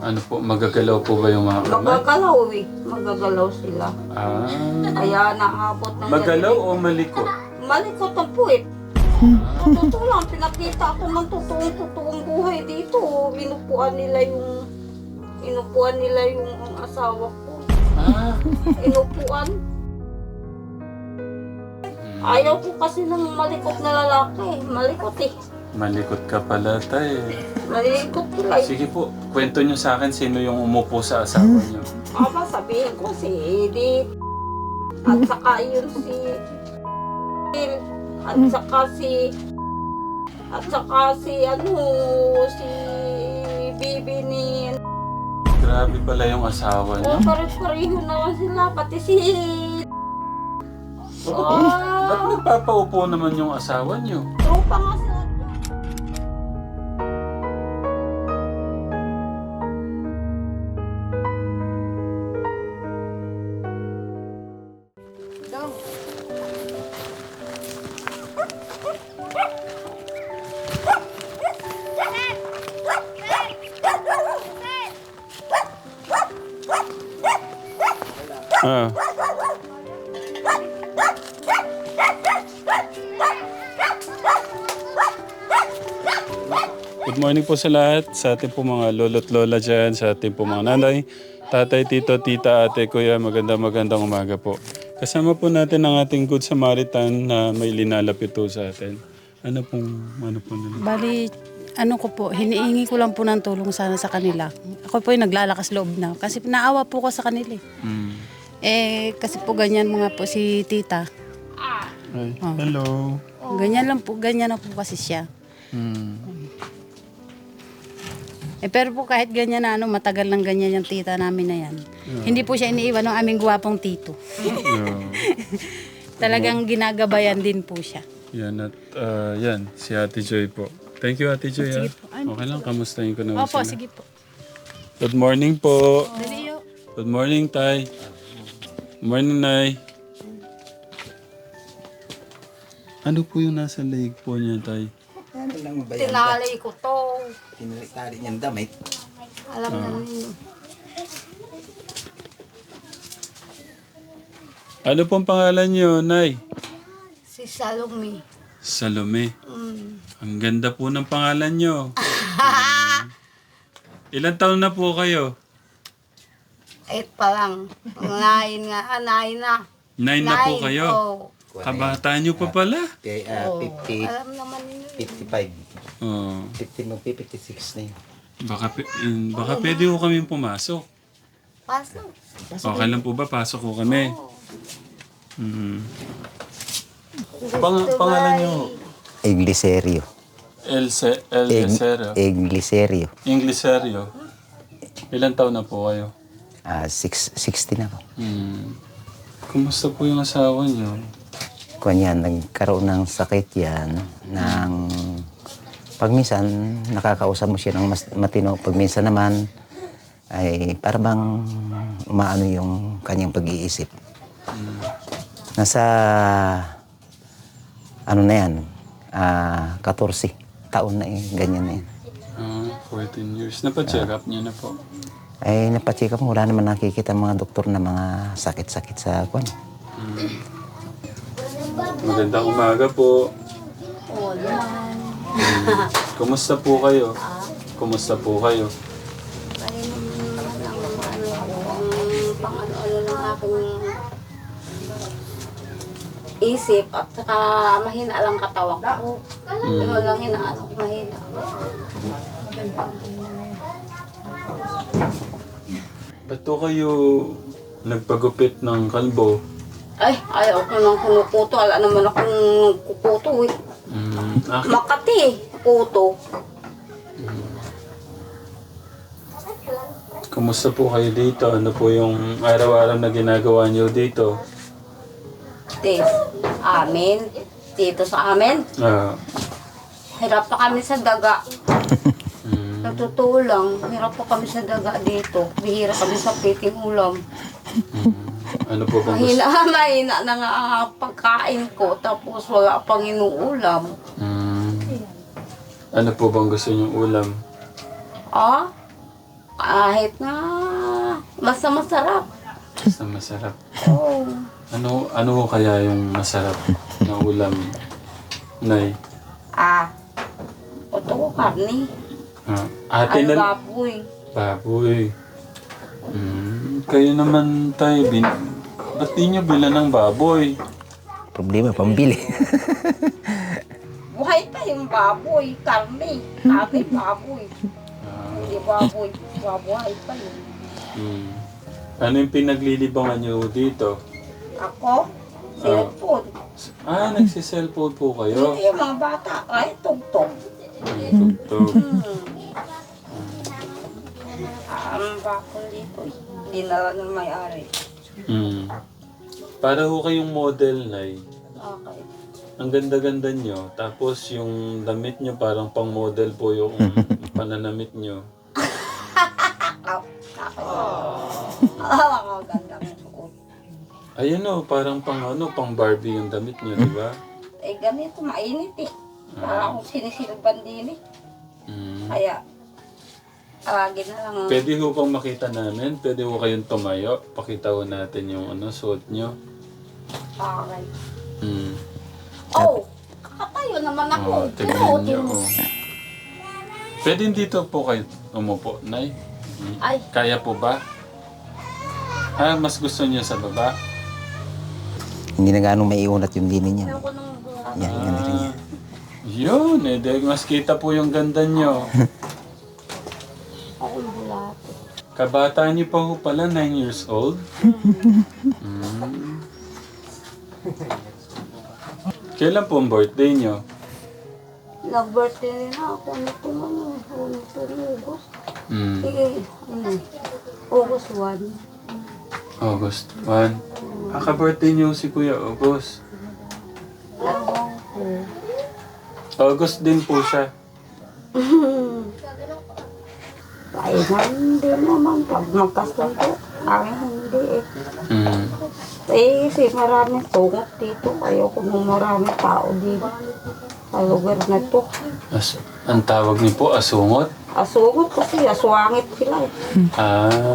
Ano po, magagalaw po ba yung mga kamay? Magagalaw eh. Magagalaw sila. Ah. Kaya naabot ng Magalaw o malikot? Malikot ang puwit. Totoo lang, pinakita ako ng totoong buhay dito. Inupuan nila yung asawa ko. Ah. Inupuan. Ayaw ko kasi ng malikot na lalaki. Malikot eh. Malikot ka pala, tay. Malikot ko lang. Sige po, kwento nyo sa akin sino yung umupo sa asawa nyo. Aba, sabihin ko si Edith. At saka yun si Phil. At saka si si Bibi ni... Grabe pala yung asawa nyo. Oh, pare-pareho naman sila. Pati si... Ba't nagpapaupo naman yung asawa nyo? Tropa nga sila. Ah. Good morning po sa lahat, sa ating po mga lolo't lola dyan, sa ating po mga nanay, tatay, tito, tita, ate, kuya, magandang umaga po. Kasama po natin ang ating Good Samaritan na may linalapit po sa atin. Ano po nila? Bali, ano ko po, hinihingi ko lang po ng tulong sana sa kanila. Ako po yung naglalakas loob na. Kasi naawa po ko sa kanila eh. Mm. Kasi po ganyan mga po si tita. Ay, hello. Ganyan lang po, ganyan na po kasi siya. Mm. Pero po kahit ganyan na matagal lang ganyan yung tita namin na yan. Hindi po siya iniiwan ng aming gwapong tito. Yeah. Talagang ginagabayan din po siya. Yan at yan, si Ate Joy po. Thank you, Ate Joy. Sige ah. po. Ano? Okay lang, kamustahin ko naman Opo, sila. sige po. Good morning po. Dali yo. Good morning, Tay. Good morning, Nay. Ano po yung nasa leg po niya, Tay? Ano lang ba yan? Tinalay ko to. Tinalitari niyang damit. Alam na ninyo. Ano pong pangalan niyo, Nay? Si Salome. Salome. Mm. Ang ganda po ng pangalan niyo. Ilan taon na po kayo? 8 pa lang. 9 nga. 9 na. 9 na po 9, kayo. oh. Kabata niyo pa pala. Kay Oh, 50, alam naman ninyo. 55. Oh, 50, magpi-56 na yun. baka pwede ko kami pumasok. Pasok. Okay lang po ba? Pasok ko kami. Mm. Gusto Pangalan ba niyo? Igliserio. El Cesero. Igliserio. Ingleserio. Ilan taon na po kayo? 60 na po. Kumusta po yung asawa niyo? Kung yan, nagkaroon ng sakit yan, ng pag minsan, nakakausap mo siya ng matino. Pag minsan naman, ay para bang umaano yung kanyang pag-iisip. Nasa, ano na yan, 14 taon na yun, ganyan na yun. 14 years. Napacheck up niyo na po. Ay, napacheck up mo, wala naman nakikita ang mga doktor na mga sakit-sakit sa kwan. Magandang umaga po. Oo, naman. Kumusta po kayo? Kumusta po kayo? Kaya naman ang pang-ano ng aking isip at saka mahina lang katawan ko. Ano lang hinaano ko mahina. Ba't to kayo nagpagupit ng kalbo? Ay, ayaw ko nang kumukuto. Wala naman akong kukuto eh. Makati, kuto. Kumusta po kayo dito? Ano po yung araw-araw na ginagawa niyo dito? Amin. Dito sa amin. Hirap pa kami sa daga. Sa totoo lang, hirap pa kami sa daga dito. Bihira kami sa piting ulam. Ano po bang gusto? Mahina na nga ang pagkain ko, tapos wala pang inuulam. Ano po bang gusto niyong ulam? Ah? Kahit na masarap. Basta masarap. Oo. Ano kaya yung masarap na ulam, Nay? Ito ko karni. Ate Ano na... baboy. Baboy. Kayo naman tayo, ba't di nyo bilan ng baboy? Problema, pambili. Buhay pa yung baboy, karni. Sabi baboy. Hindi baboy. Babuhay pa yun. Ano yung pinaglilibangan nyo dito? Ako, cellphone. Nagsiselfone po kayo? Hindi yung mga bata, ay tugtog. Tugtog. Ang bakol dito, dinala ng may-ari. Para ho kayong model, Nay. Okay. Ang ganda-ganda nyo. Tapos yung damit nyo parang pang model po yung pananamit nyo. Nakaganda ng suot. Ayun o, parang pang Barbie yung damit nyo, di ba? Ganito, mainit eh. Para akong sinisilban din eh. Kaya, lagi na lang. Pwede ho bang makita namin? Pwede ho kayong tumayo? Pakita ho natin yung suot nyo. Okay. Mm. Kakatayo naman ako. Tignan nyo. Pwede dito po kayo umupo, Nay? Ay. Kaya po ba? Mas gusto niyo sa baba? Hindi na ganong maiunat yung dini niya. Ayoko nung buhat. Yan, yan rin niya. Yun, mas kita po yung ganda nyo. Akong bulat. Kabata niyo pa ho pala, 9 years old. Kailan po ang birthday niyo? Nag-birthday na ako nito August. August 1. August 1. Ka-birthday niyo si Kuya August. Ewan ko. August din po siya. Ay, hindi naman. Pag magkasunto, ay hindi eh. Kasi maraming tungot dito. Ayoko nung maraming tao dito. Sa lugar na to. Ang tawag niyo po, asungot? Asungot kasi, aswangit sila eh.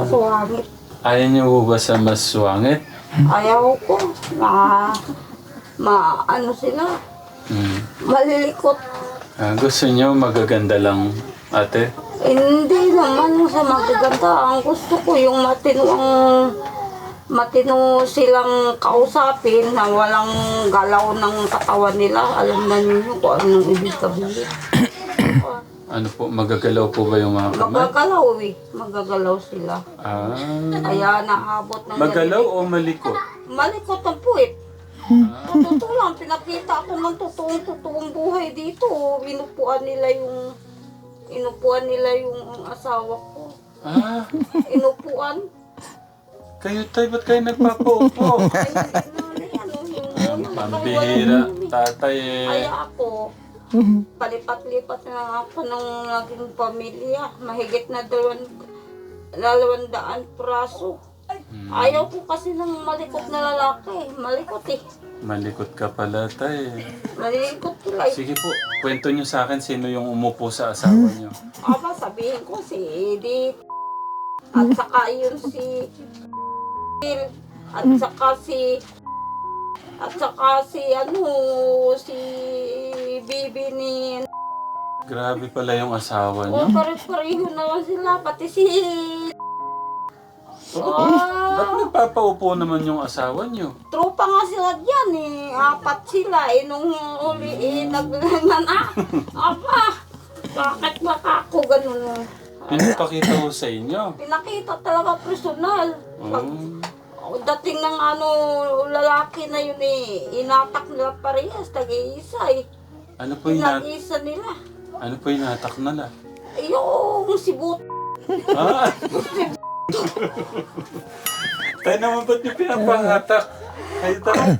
Aswangit. Ayaw niyo po ba sa mas swangit? Ayaw ko na ano sila, malilikot. Gusto niyo magaganda lang, ate? Hindi naman sa magaganda. Ang gusto ko yung matino silang kausapin na walang galaw ng katawan nila. Alam na ninyo kung anong ibig sabihin. Ano po, magagalaw po ba yung mga kamay? Magagalaw eh. Magagalaw sila. Kaya naabot ng Magalaw o malikot? Malikot ang puwit. Totoo lang, pinakita ko ng totoong buhay dito. Inupuan nila yung asawa ko. Inupuan. Kayo tayo, ba't kayo nagpapaupo? Pambihira, tatay eh. Kaya ako, palipat-lipat na ako ng naging pamilya. Mahigit na 200 praso. Ayaw ko kasi ng malikot na lalaki. Malikot eh. Malikot ka pala, tay. Malikot sila eh. Sige po, kwento nyo sa akin sino yung umupo sa asawa nyo. Sabihin ko si Edith. At saka yun si at saka si Bibi ni Grabe pala yung asawa nyo. pare-pareho naman sila, pati si Ba't nagpapaupo naman yung asawa nyo? tropa nga sila dyan eh. 4 sila eh. Nung uli bakit baka ako ganun? Pinapakita ko sa inyo. Pinakita talaga personal. Dating ng lalaki na yun eh, inatak nila parehas, tag-iisa eh. Ano po yung Pinag-isa nila. Ano po yung natak nila? Yung si But. Tayo naman ba't yung pinapangatak? Kayo tayo.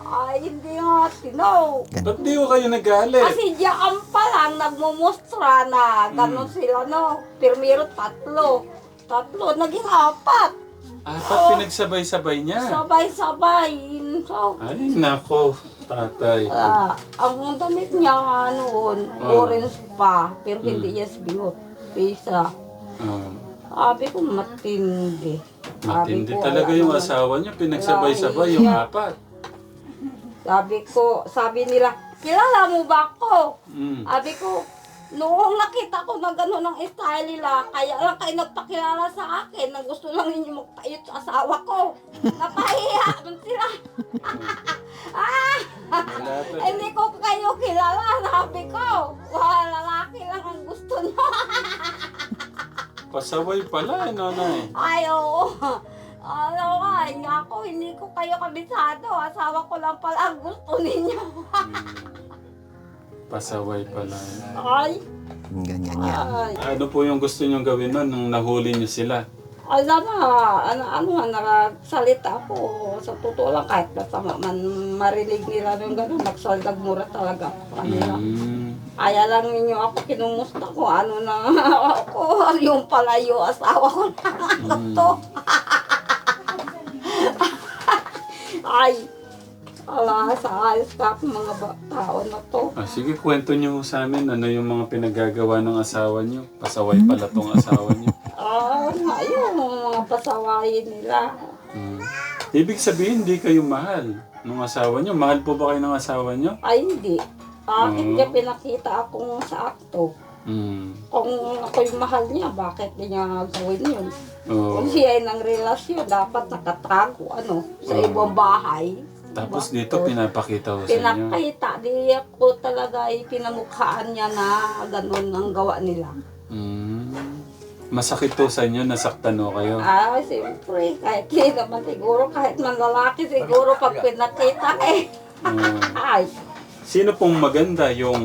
Ay, hindi nga tinaw. Ba't di ko kayo nagalit? Kasi diyan pa lang nagmumustra na gano'n sila, no? Primero 3. 3, naging 4. Pinagsabay-sabay niya. Sabay-sabay. So, Ay, nako, tatay. ang damit niya noon, orange pa, pero hindi yes bigot. Pisa. Sabi ko, matindi. Matindi ko, talaga wala yung naman. asawa niyo. Pinagsabay-sabay yung apat. Sabi nila, kilala mo ba ako? Mm. Sabi ko, noong nakita ko na gano'n ang style nila, kaya lang kayo nagpakilala sa akin na gusto lang ninyo magpait sa asawa ko. Napahiya man sila. Wala pa. Hindi ko kayo kilala, sabi ko. Lalaki lang ang gusto nyo. Pasaway pala, nanay. Ay, oo. Ano nga, ako, hindi ko kayo kabisado. Asawa ko lang pala ang gusto ninyo. Pasaway pala. Ay, Ganyan yan. ay. Ano po yung gusto niyong gawin nun nung nahuli niyo sila? Alam na, nagsalita ako. Sa totoo lang, kahit masama man marinig nila yung gano'n, nagmura talaga ako sa kanila. Kaya lang ninyo ako kinumusta ko, ano na ako, yung palayo, asawa ko na to. Ay, ala, sa ayos ka ako mga tao na to. Ah, sige, kwento niyo sa amin ano yung mga pinagagawa ng asawa niyo. Pasaway pala tong asawa niyo. Ayun, mga pasawayin nila. Ibig sabihin, hindi kayo mahal ng asawa niyo. Mahal po ba kayo ng asawa niyo? Ay, hindi. Bakit niya pinakita akong sa akto? Kung ako yung mahal niya, bakit niya gawin yun? Oo. Kung siya ay ng relasyon, dapat nakatago, sa ibang bahay. Tapos dito, pinapakita ko sa inyo. Pinakita, di ako talaga ay pinamukhaan niya na ganun ang gawa nila. Masakit to sa inyo, nasaktan o kayo. Ay, siyempre, kahit hindi naman siguro, kahit man lalaki siguro pag pinakita ay, Sino pong maganda, yung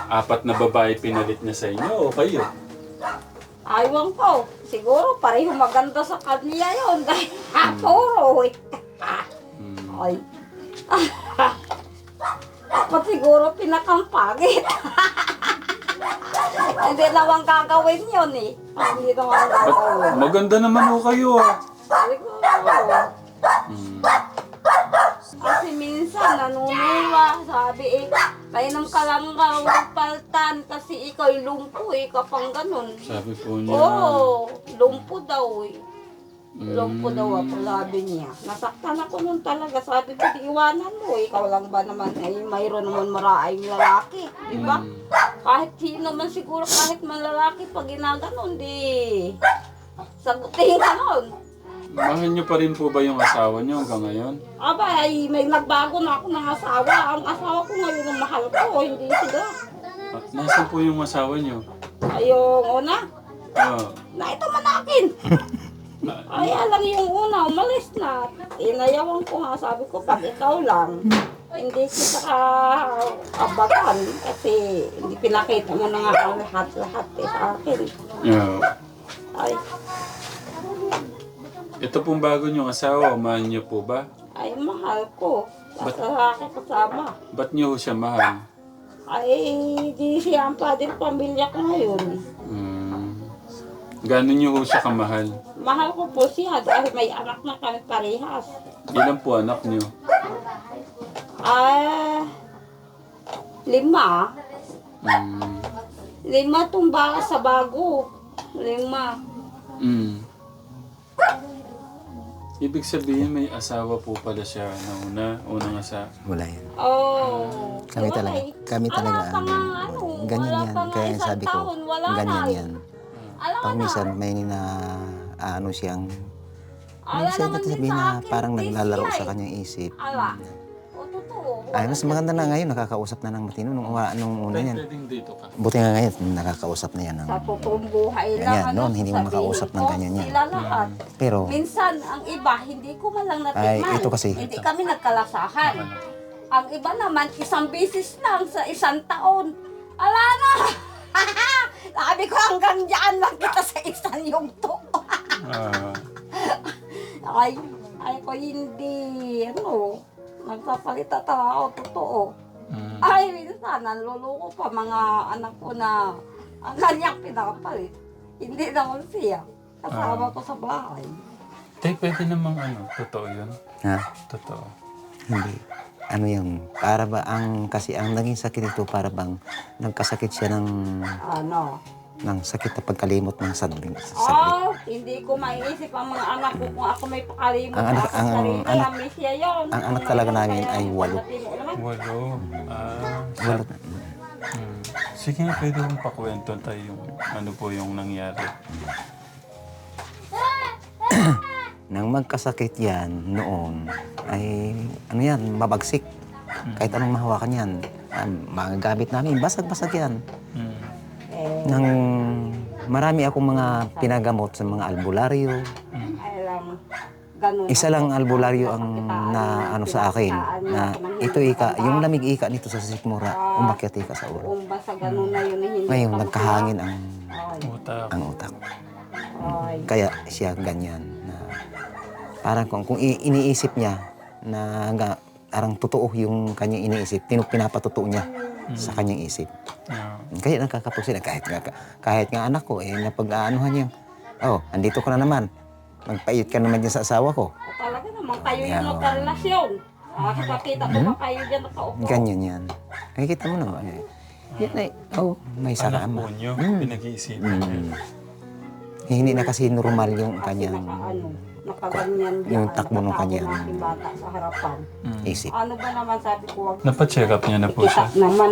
apat na babae pinalit niya sa inyo o kayo? aywan ko. Siguro pareho maganda sa kanya yun. Dahil puro Ay. Ako siguro pinakampagit. Hindi naman gagawin yun eh. Hindi naman gagawin. Maganda naman o kayo ah. Siguro. Kasi minsan nanunula, sabi painom ka lang daw paltan kasi ikaw'y lumpo kapang ganun. Sabi po niya. Oo, lumpo daw Lumpo daw ako, sabi niya. Nasaktan ako nun talaga, sabi ko, di iwanan mo, ikaw lang ba naman, mayroon naman maraing lalaki, di ba? Kahit sino man siguro, kahit man lalaki, pag ginaganon, di sagutin ka nun. Mahal niyo pa rin po ba yung asawa niyo hanggang ngayon? Aba, may nagbago na ako ng asawa. Ang asawa ko ngayon ang mahal ko, hindi sila. Nasaan po yung asawa niyo? Yung una, na ito man akin. Ay, alam yung una, umalis na. Inayawan ko nga, sabi ko, pag ikaw lang, hindi kita kaabakan kasi hindi pinakita mo na nga ang lahat-lahat sa akin. Ay, Ito pong bago niyong asawa, mahal niyo po ba? ay mahal ko. Basta ako kasama. Ba't niyo siya mahal? Ay, di siya ang pading pamilya ko ngayon. Gano'n niyo siya kamahal? Mahal ko po siya dahil may anak na kami parehas. Ilan po anak niyo? 5. 5 tong baka sa bago. 5. Ibig sabihin may asawa po pala siya na unang asawa. Wala yan. Oh. Kami talaga. Kami talaga. Ganyan yan. Kaya sabi ko, ganyan yan. Pag minsan may ano siyang, minsan sabihin na parang naglalaro sa kanyang isip. Ala. O, totoo. Ay, mas maganda na ngayon, nakakausap na ng matino. Nung una yan. Pwedeng dito ka. Buti nga ngayon, nakakausap na yan. Sa totoong buhay lang. Ganyan, noon, hindi mo makausap ng ganyan yan. Sila lahat. Pero, Minsan, ang iba, hindi ko man lang natikman. Ay, ito kasi. Hindi kami nagkalasahan. Ang iba naman, isang beses lang sa isang taon. Ala na! Sabi ko, hanggang dyan lang kita sa isang yugto. ay ko hindi, nagpapalita ako, totoo. Ay, minsan, nanluloko pa mga anak ko na ang kanyang pinakapalit. Hindi naman siya. Kasama ko sa bahay. Tay, pwede namang totoo yun? ha? Totoo. Hindi. Ano yung, para ba, kasi ang naging sakit ito, para bang nagkasakit siya ng, ng sakit na pagkalimot ng sadling. Oh, hindi ko maiisip ang mga anak ko kung ako may pakalimot Ang sa anak- aking ang sarili. anak- Ang misya yun. ang anak talaga namin Kaya ay 8. matino naman. 8. Wala. Sige, pwede kong pakwento tayo yung ano po yung nangyari. Nang magkasakit yan noon, ay ano yan, mabagsik. Kahit anong mahawakan yan. Mga gamit namin, basag-basag yan. Mm. Nang marami akong mga pinagamot sa mga albularyo. Ay lang, ganun. Isa lang albularyo ang na ano sa akin na ito ika, yung lamig ika nito sa sikmura, umakyat ika sa ulo. Kung basta ganun na yun, hindi Ngayon pa nagkahangin Utak. ang utak. Ay, Kaya siya ganyan na parang kung iniisip niya na parang totoo yung kanyang iniisip, pinapatotoo niya sa kanyang isip. Yeah. Kaya nakakapusin kahit nga anak ko napag-aanuhan niya. Oh, andito ka na naman. Magpait ka naman dyan sa asawa ko. o talaga naman kayo yung Yeah. magkarelasyon. Nakakita ko ba kayo dyan nakaupo? Ganyan yan. Nakikita mo naman. Yan ay, may Anak sakama. po nyo, pinag-iisipan niyo. Hindi na kasi normal yung kanyang Nakaganyan dyan. yung takbo ng nakatago kanyang ng aking bata sa harapan. isip. Ano ba naman sabi ko, wag Napa-check up niya na po kita siya. naman.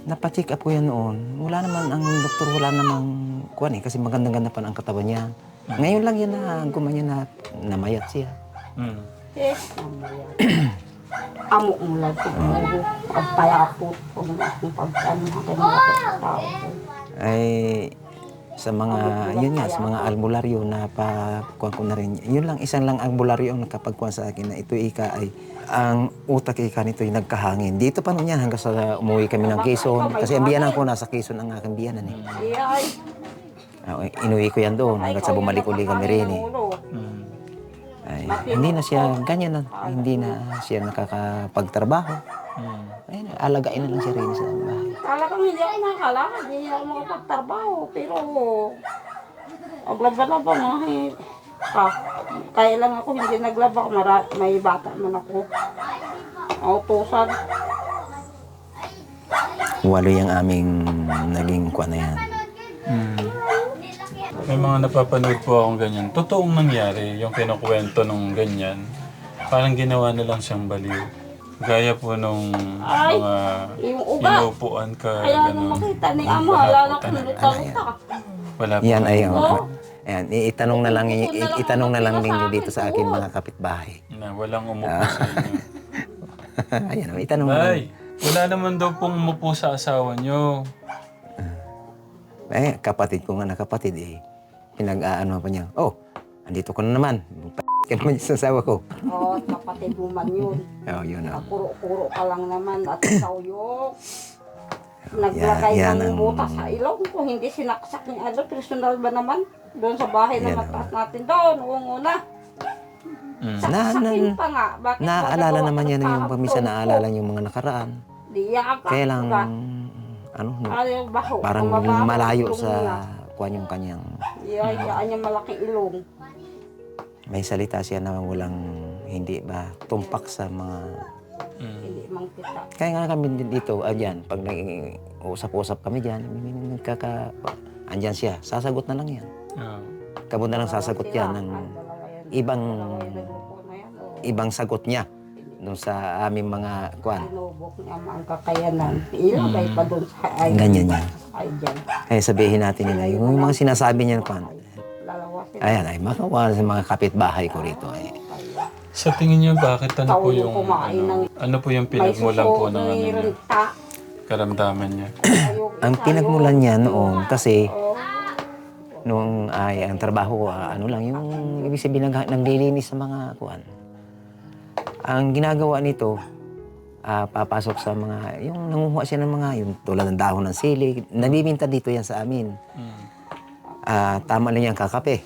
Napacheck up ko yan noon. Wala naman, ang doktor wala namang kuwan kasi magandang-ganda pa ang katawan niya. Ngayon lang yan na gumanya na namayat siya. Mm. Yes, mamaya. Amo mo lang siguro. Pagpayapot ko ng akong pagkano ng aking mga tao ko. Ay sa mga yun nga sa mga albularyo na pakuha ko na rin. Yun lang isang lang albularyo ang nakapagkuha sa akin na ito ika ay ang utak ika nito ay nagkahangin. Dito pa noon yan hanggang sa umuwi kami ng Quezon kasi ang biyanan ko nasa Quezon ang aking biyanan eh. Iyay. Inuwi ko yan doon hanggang sa bumalik uli kami rin eh. Mm. Ay, hindi na siya ganyan na hindi na siya nakakapagtrabaho. Mm. Ay, alagain na lang siya rin sa bahay. Talagang hindi ako nakakalakad, hindi ako makapagtrabaho. Pero, maglaba-laba kaya lang ako hindi naglaba. May bata man ako. Autusan. 8 yung aming naging kuha na yan. Mm. May mga napapanood po akong ganyan. Totoong nangyari, yung kinukwento nung ganyan. Parang ginawa na lang siyang baliw. Gaya po nung Ay, mga yung uga. inuupuan ka, Kaya nung gano'n. makita ni Ama, halala ko luta-luta. Wala po. Yan ay Oo. ayan, itanong na lang ninyo dito sa akin mga kapitbahay. Na walang umupo sa inyo. Ayan, itanong na lang. Ay, wala naman daw pong umupo sa asawa nyo. Kapatid ko nga na kapatid pinag-aano pa niya. Oh, andito ko na naman. Ka naman sa asawa ko. Oo, kapatid mo man yun. Yun. Nakuro-kuro ka lang naman at ikaw yung naglagay Yan ng ang- butas sa ilong ko. Hindi sinaksak ni ano, personal ba naman? Doon sa bahay na Yan mataas natin doon, una. Mm. Saksakin pa nga. Bakit ba Naaalala nagawa naman ka yan ng yung parang paminsan tungkol? naaalala yung mga nakaraan. Di yan ka. Kaya lang, Diba? Ayaw, baho. parang Mababa, malayo ilong sa niya. kuwan yung kanyang Iyayaan niya malaking ilong. may salita siya na walang hindi ba tumpak sa mga Mm. Hindi mang kita. kaya nga kami dito andyan pag usap-usap kami diyan andyan siya sasagot na lang yan Ah. kabon na lang sasagot yan ng ibang ibang sagot niya doon sa aming mga kuwan Tinubok niya ang kakayanan. Ilagay pa doon sa ay. ganyan yan Ay, dyan. ay sabihin natin nila yung mga sinasabi niya kuwan Lalawa sila. ayan ay makawa sa mga kapitbahay ko rito ay Sa tingin niyo, bakit ano po Taon yung kumain ano po yung May pinagmulan po suso, ng ano may niya, renta. karamdaman niya? ang pinagmulan niya noon kasi nung ay ang trabaho ko ano lang yung ibig sabihin naglilinis sa mga kuan. Ang ginagawa nito papasok sa mga yung nangunguha siya ng mga yung tulad ng dahon ng sili, nabibinta dito yan sa amin. Mm. Tama lang yan kakape.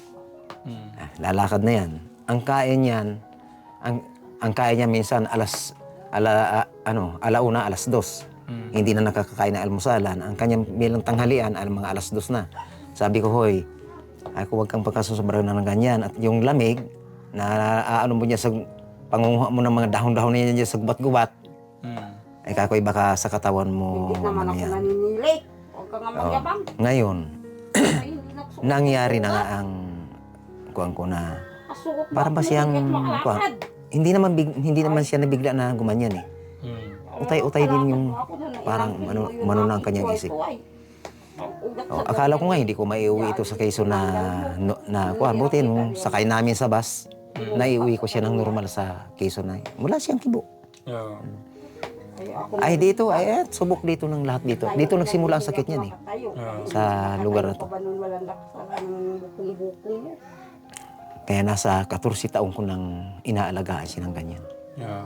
Mm. Lalakad na yan. Ang kain niyan ang kain niya minsan alauna, alas 2. Mm. Hindi na nakakakain ng almusalan. Ang kanyang bilang tanghalian, mga alas 2 na. Sabi ko, hoy, ako wag kang pagkasusobrahan na ng ganyan. At yung lamig, na ano mo niya sa pangunguha mo ng mga dahon-dahon niya dyan sa gubat-gubat, Mm. ay kakoy baka sa katawan mo. Hindi naman ano ako yan. naninilik. Huwag ka nga magyabang. Ngayon, Ay, hindi nagsuot. nangyari na nga ang kuwan ko na Kasuot ba para ba ako, siyang hindi makalakad. kuwan, hindi naman siya nabigla na gumanyan eh. Utay-utay din yung parang umano na ang kanyang isip. Akala ko nga hindi ko maiuwi ito sa Quezon na kuwan. Buti nung sakay namin sa bus, naiuwi ko siya ng normal sa Quezon na. Wala siyang kibo. Yeah. Ay dito, ay subok dito ng lahat dito. Dito nagsimula ang sakit niyan eh. Sa lugar na to. Kaya nasa 14 taong ko nang inaalagaan siya ng ganyan. Yeah.